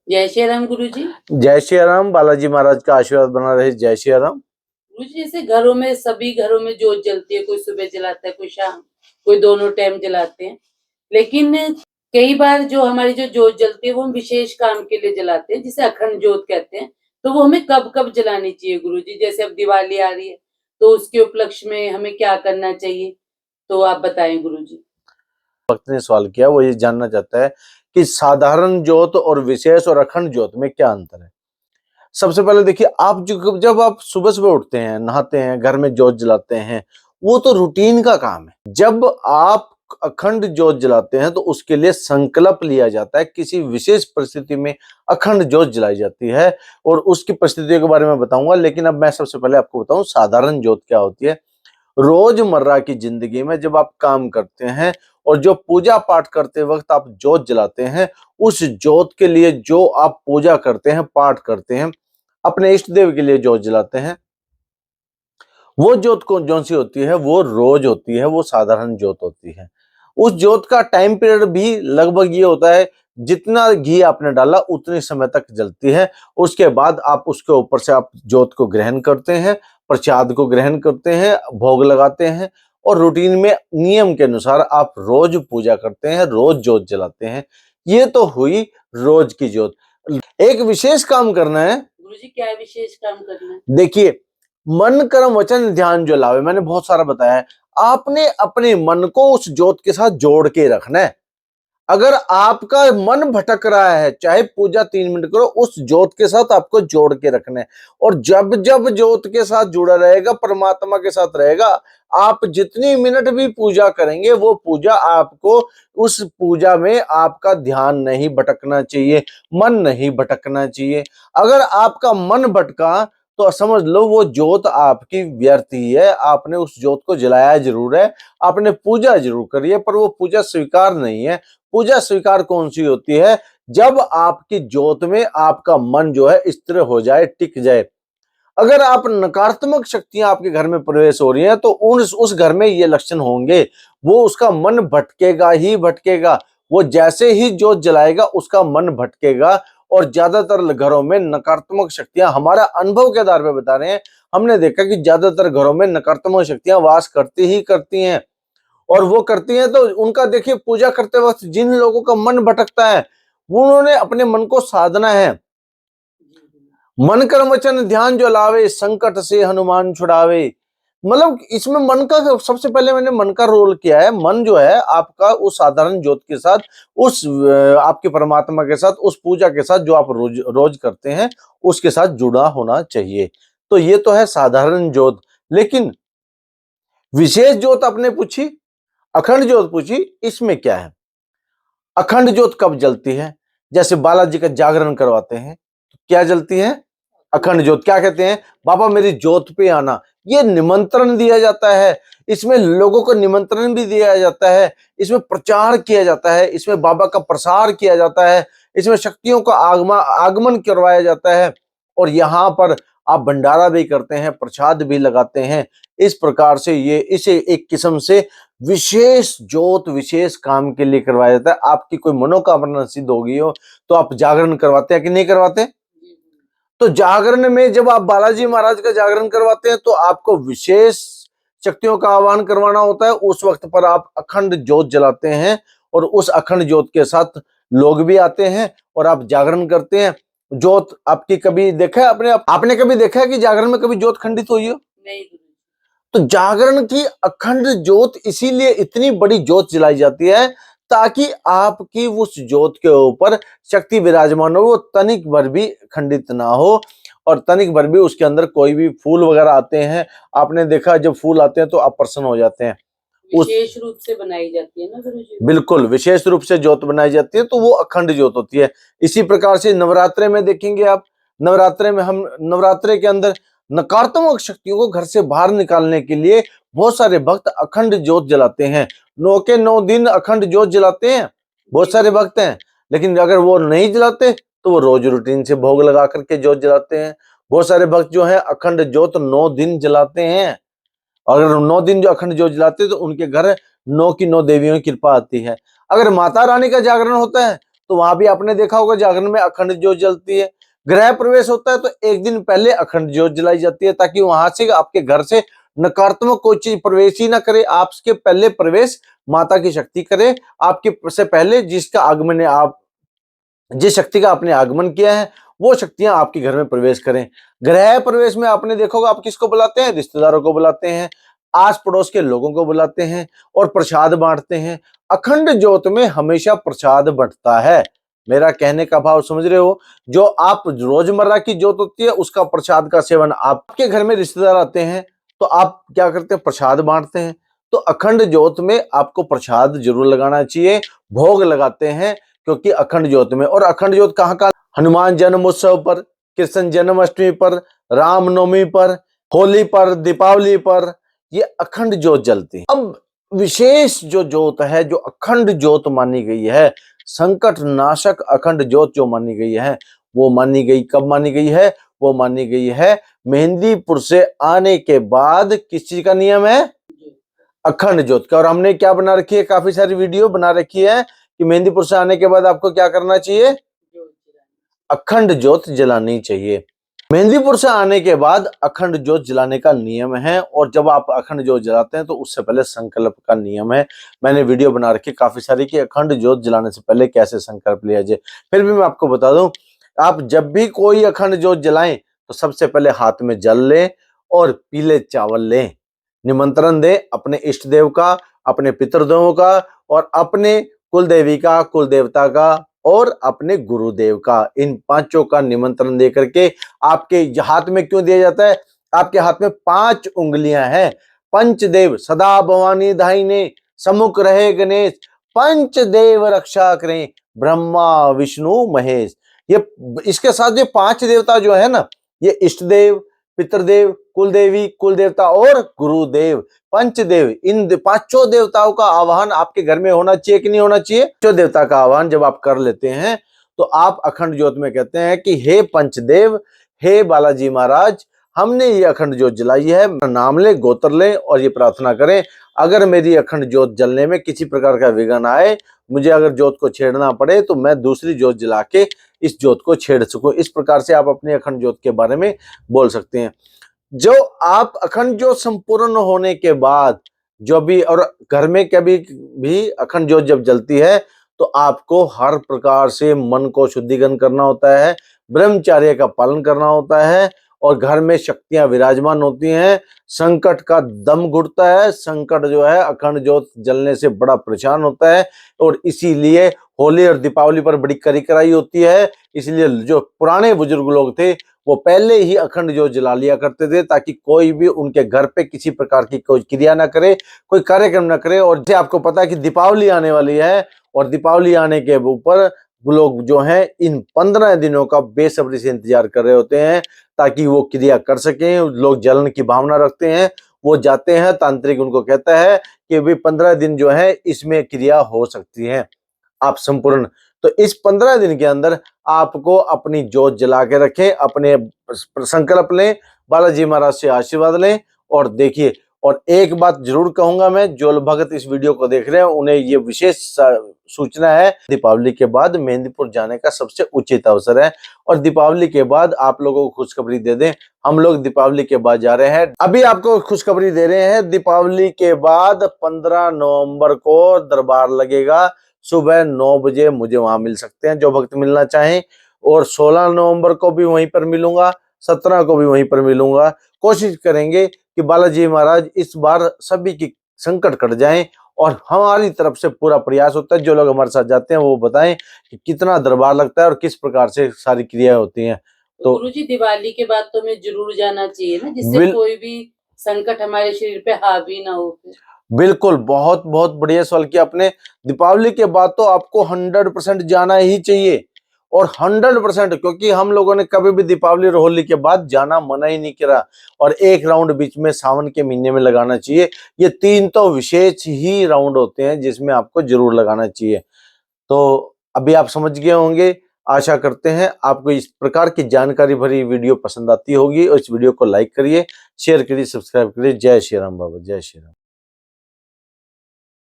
जय श्री राम गुरु जी। जय श्री राम। बालाजी महाराज का आशीर्वाद बना रहे। जय श्री राम। गुरु जी, जैसे घरों में सभी घरों में जोत जलती है, कोई सुबह जलाता है, कोई शाम, कोई दोनों टाइम जलाते हैं। लेकिन कई बार जो हमारी जो जोत जलती है वो हम विशेष काम के लिए जलाते हैं, जिसे अखंड जोत कहते हैं। तो वो हमें कब कब जलानी चाहिए गुरु जी? जैसे अब दिवाली आ रही है, तो उसके उपलक्ष्य में हमें क्या करना चाहिए, तो आप बताएं गुरु जी। भक्त ने सवाल किया, वो ये जानना चाहता है कि साधारण ज्योत और विशेष और अखंड ज्योत में क्या अंतर है। सबसे पहले देखिए, आप जब आप सुबह सुबह उठते हैं, नहाते हैं, घर में ज्योत जलाते हैं, वो तो रूटीन का काम है। जब आप अखंड ज्योत जलाते हैं तो उसके लिए संकल्प लिया जाता है, किसी विशेष परिस्थिति में अखंड ज्योत जलाई जाती है और उसकी परिस्थितियों के बारे में बताऊंगा। लेकिन अब मैं सबसे पहले आपको बताऊं साधारण ज्योत क्या होती है। रोजमर्रा की जिंदगी में जब आप काम करते हैं और जो पूजा पाठ करते वक्त आप ज्योत जलाते हैं, उस ज्योत के लिए जो आप पूजा करते हैं, पाठ करते हैं, अपने इष्ट देव के लिए ज्योत जलाते हैं, वो ज्योत कौन सी होती है? वो रोज होती है, वो साधारण ज्योत होती है। उस ज्योत का टाइम पीरियड भी लगभग ये होता है, जितना घी आपने डाला उतने समय तक जलती है। उसके बाद आप उसके ऊपर से आप ज्योत को ग्रहण करते हैं, प्रसाद को ग्रहण करते हैं, भोग लगाते हैं और रूटीन में नियम के अनुसार आप रोज पूजा करते हैं, रोज ज्योत जलाते हैं। ये तो हुई रोज की ज्योत। एक विशेष काम करना है। गुरु जी, क्या विशेष काम करना है? देखिए, मन कर्म वचन ध्यान जो लावे, मैंने बहुत सारा बताया है। आपने अपने मन को उस ज्योत के साथ जोड़ के रखना है। अगर आपका मन भटक रहा है, चाहे पूजा 3 मिनट करो, उस ज्योत के साथ आपको जोड़ के रखना है। और जब जब ज्योत के साथ जुड़ा रहेगा, परमात्मा के साथ रहेगा, आप जितनी मिनट भी पूजा करेंगे, वो पूजा आपको, उस पूजा में आपका ध्यान नहीं भटकना चाहिए, मन नहीं भटकना चाहिए। अगर आपका मन भटका तो समझ लो वो ज्योत आपकी व्यर्थ ही है। आपने उस ज्योत को जलाया जरूर है, आपने पूजा जरूर करी है, पर वो पूजा स्वीकार नहीं है। पूजा स्वीकार कौन सी होती है? जब आपकी ज्योत में आपका मन जो है स्थिर हो जाए, टिक जाए। अगर आप नकारात्मक शक्तियां आपके घर में प्रवेश हो रही हैं तो उस घर में ये लक्षण होंगे। वो उसका मन भटकेगा ही भटकेगा। वो जैसे ही ज्योत जलाएगा उसका मन भटकेगा। और ज्यादातर घरों में नकारात्मक शक्तियां, हमारा अनुभव के आधार पर बता रहे हैं, हमने देखा कि ज्यादातर घरों में नकारात्मक शक्तियां वास करती ही करती हैं। और वो करती हैं तो उनका देखिए, पूजा करते वक्त जिन लोगों का मन भटकता है, उन्होंने अपने मन को साधना है। मन कर्म वचन ध्यान जो लावे, संकट से हनुमान छुड़ावे। मतलब इसमें मन का, सबसे पहले मैंने मन का रोल किया है। मन जो है आपका उस साधारण ज्योत के साथ, उस आपके परमात्मा के साथ, उस पूजा के साथ जो आप रोज रोज करते हैं, उसके साथ जुड़ा होना चाहिए। तो ये तो है साधारण ज्योत। लेकिन विशेष ज्योत आपने पूछी, अखंड ज्योत पूछी, इसमें क्या है? अखंड ज्योत कब जलती है? जैसे बालाजी का जागरण करवाते हैं तो क्या जलती है? अखंड ज्योत। क्या कहते हैं? बाबा मेरी ज्योत पे आना। ये निमंत्रण दिया जाता है। इसमें लोगों को निमंत्रण भी दिया जाता है, इसमें प्रचार किया जाता है, इसमें बाबा का प्रसार किया जाता है, इसमें शक्तियों का आगमन करवाया जाता है। और यहाँ पर आप भंडारा भी करते हैं, प्रसाद भी लगाते हैं। इस प्रकार से ये इसे एक किस्म से विशेष ज्योत, विशेष काम के लिए करवाया जाता है। आपकी कोई मनोकामना सिद्ध हो गई हो तो आप जागरण करवाते हैं कि नहीं करवाते? तो जागरण में जब आप बालाजी महाराज का जागरण करवाते हैं तो आपको विशेष शक्तियों का आह्वान करवाना होता है। उस वक्त पर आप अखंड ज्योत जलाते हैं और उस अखंड ज्योत के साथ लोग भी आते हैं और आप जागरण करते हैं। ज्योत आपकी कभी देखा है आपने कभी देखा है कि जागरण में कभी ज्योत खंडित हुई हो? नहीं। तो जागरण की अखंड ज्योत इसीलिए इतनी बड़ी ज्योत जलाई जाती है ताकि आपकी उस ज्योत के ऊपर शक्ति विराजमान हो, वो तनिक भर भी खंडित ना हो और तनिक भर भी उसके अंदर कोई भी फूल वगैरह आते हैं। आपने देखा जब फूल आते हैं तो आप प्रसन्न हो जाते हैं। विशेष रूप से बनाई जाती है ना गुरु जी? बिल्कुल विशेष रूप से ज्योत बनाई जाती है तो वो अखंड ज्योत होती है। इसी प्रकार से नवरात्रे में देखेंगे आप, नवरात्रे में हम नवरात्रे के अंदर नकारात्मक शक्तियों को घर से बाहर निकालने के लिए बहुत सारे भक्त अखंड ज्योत जलाते हैं। 9 के 9 दिन अखंड ज्योत जलाते हैं बहुत सारे भक्त हैं। लेकिन अगर वो नहीं जलाते तो वो रोज रूटीन से भोग लगा करके ज्योत जलाते हैं। बहुत सारे भक्त जो है अखंड ज्योत 9 दिन जलाते हैं। और अगर 9 दिन जो अखंड ज्योत जलाते हैं तो उनके घर 9 की 9 देवियों की कृपा आती है। अगर माता रानी का जागरण होता है तो वहां भी आपने देखा होगा जागरण में अखंड ज्योत जलती है। गृह प्रवेश होता है तो एक दिन पहले अखंड ज्योत जलाई जाती है, ताकि वहां से आपके घर से नकारात्मक कोई चीज प्रवेश ही ना करे। आपके पहले प्रवेश माता की शक्ति करे, आपके से पहले जिसका आगमन है, आप जिस शक्ति का आपने आगमन किया है वो शक्तियां आपके घर में प्रवेश करें। गृह प्रवेश में आपने देखा होगा आप किसको बुलाते हैं? रिश्तेदारों को बुलाते हैं, आस पड़ोस के लोगों को बुलाते हैं और प्रसाद बांटते हैं। अखंड ज्योत में हमेशा प्रसाद बंटता है। मेरा कहने का भाव समझ रहे हो? जो आप रोजमर्रा की ज्योत होती है उसका प्रसाद का सेवन, आपके घर में रिश्तेदार आते हैं तो आप क्या करते हैं? प्रसाद बांटते हैं। तो अखंड ज्योत में आपको प्रसाद जरूर लगाना चाहिए, भोग लगाते हैं, क्योंकि अखंड ज्योत में। और अखंड ज्योत कहाँ का? हनुमान जन्मोत्सव पर, कृष्ण जन्माष्टमी पर, रामनवमी पर, होली पर, दीपावली पर ये अखंड ज्योत जलती है। अब विशेष जो ज्योत है, जो अखंड ज्योत मानी गई है, संकट नाशक अखंड ज्योत जो मानी गई है, वो मानी गई कब मानी गई है? वो मानी गई है मेहंदीपुर से आने के बाद। किस चीज का नियम है? अखंड ज्योत का। और हमने क्या बना रखी है? काफी सारी वीडियो बना रखी है कि मेहंदीपुर से आने के बाद आपको क्या करना चाहिए? अखंड ज्योत जलानी चाहिए। मेहंदीपुर से आने के बाद अखंड ज्योत जलाने का नियम है। और जब आप अखंड ज्योत जलाते हैं तो उससे पहले संकल्प का नियम है। मैंने वीडियो बना रखी काफी सारी कि अखंड ज्योत जलाने से पहले कैसे संकल्प लिया जाए। फिर भी मैं आपको बता दूं, आप जब भी कोई अखंड ज्योत जलाएं तो सबसे पहले हाथ में जल लें और पीले चावल लें, निमंत्रण दें अपने इष्ट देव का, अपने पितृदेवों का और अपने कुल देवी का, कुल देवता का और अपने गुरुदेव का। इन पांचों का निमंत्रण दे करके आपके हाथ में क्यों दिया जाता है? आपके हाथ में 5 उंगलियां हैं। पंचदेव सदा भवानी दाहिने, सम्मुख रहे गणेश, पंचदेव रक्षा करें ब्रह्मा विष्णु महेश। ये इसके साथ ये 5 देवता जो है ना, ये इष्ट देव, पितृदेव, कुलदेवी, कुल देवता और गुरुदेव, पंचदेव, इन पांचों देवताओं का आवाहन आपके घर में होना चाहिए कि नहीं होना चाहिए? पांचों देवता का आवाहन जब आप कर लेते हैं तो आप अखंड ज्योत में कहते हैं कि हे पंचदेव, हे बालाजी महाराज, हमने ये अखंड ज्योत जलाई है, नाम ले, गोत्र ले और ये प्रार्थना करें, अगर मेरी अखंड ज्योत जलने में किसी प्रकार का विघ्न आए, मुझे अगर ज्योत को छेड़ना पड़े तो मैं दूसरी ज्योत जला के इस ज्योत को छेड़ सकूं। इस प्रकार से आप अपनी अखंड ज्योत के बारे में बोल सकते हैं। जो आप अखंड ज्योत संपूर्ण होने के बाद जो भी, और घर में कभी भी अखंड ज्योत जब जलती है तो आपको हर प्रकार से मन को शुद्धिकरण करना होता है, ब्रह्मचर्य का पालन करना होता है और घर में शक्तियां विराजमान होती हैं। संकट का दम घुटता है। संकट जो है अखंड ज्योत जलने से बड़ा परेशान होता है और इसीलिए होली और दीपावली पर बड़ी करी कराई होती है। इसलिए जो पुराने बुजुर्ग लोग थे वो पहले ही अखंड ज्योत जला लिया करते थे, ताकि कोई भी उनके घर पे किसी प्रकार की कोई क्रिया ना करे, कोई कार्यक्रम ना करे। और जैसे आपको पता है कि दीपावली आने वाली है और दीपावली आने के ऊपर लोग जो हैं इन 15 दिनों का बेसब्री से इंतजार कर रहे होते हैं ताकि वो क्रिया कर सकें। लोग जलन की भावना रखते हैं, वो जाते हैं, तांत्रिक उनको कहता है कि भाई 15 दिन जो है इसमें क्रिया हो सकती है आप संपूर्ण। तो इस 15 दिन के अंदर आपको अपनी ज्योत जला के रखें, अपने संकल्प लें, बालाजी महाराज से आशीर्वाद लें। और देखिए, और एक बात जरूर कहूंगा मैं, जो भगत इस वीडियो को देख रहे हैं उन्हें ये विशेष सूचना है, दीपावली के बाद मेहंदीपुर जाने का सबसे उचित अवसर है। और दीपावली के बाद आप लोगों को खुशखबरी दे दें, हम लोग दीपावली के बाद जा रहे हैं। अभी आपको खुशखबरी दे रहे हैं, दीपावली के बाद 15 नवंबर को दरबार लगेगा। सुबह 9 बजे मुझे वहां मिल सकते हैं जो भक्त मिलना चाहें। और 16 नवंबर को भी वहीं पर मिलूंगा, 17 को भी वहीं पर मिलूंगा। कोशिश करेंगे कि बालाजी महाराज इस बार सभी की संकट कट जाएं और हमारी तरफ से पूरा प्रयास होता है। जो लोग हमारे साथ जाते हैं वो बताएं कि कितना दरबार लगता है और किस प्रकार से सारी क्रियाएं होती हैं। तो गुरुजी दिवाली के बाद तो हमें जरूर जाना चाहिए ना, जिससे कोई भी संकट हमारे शरीर पे हावी ना हो। बिल्कुल, बहुत बहुत बढ़िया सवाल किया आपने। दीपावली के बाद तो आपको 100% जाना ही चाहिए और 100%, क्योंकि हम लोगों ने कभी भी दीपावली और होली के बाद जाना मना ही नहीं करा। और एक राउंड बीच में सावन के महीने में लगाना चाहिए। ये 3 तो विशेष ही राउंड होते हैं जिसमें आपको जरूर लगाना चाहिए। तो अभी आप समझ गए होंगे। आशा करते हैं आपको इस प्रकार की जानकारी भरी वीडियो पसंद आती होगी और इस वीडियो को लाइक करिए, शेयर करिए, सब्सक्राइब करिए। जय श्री राम बाबा, जय श्री राम।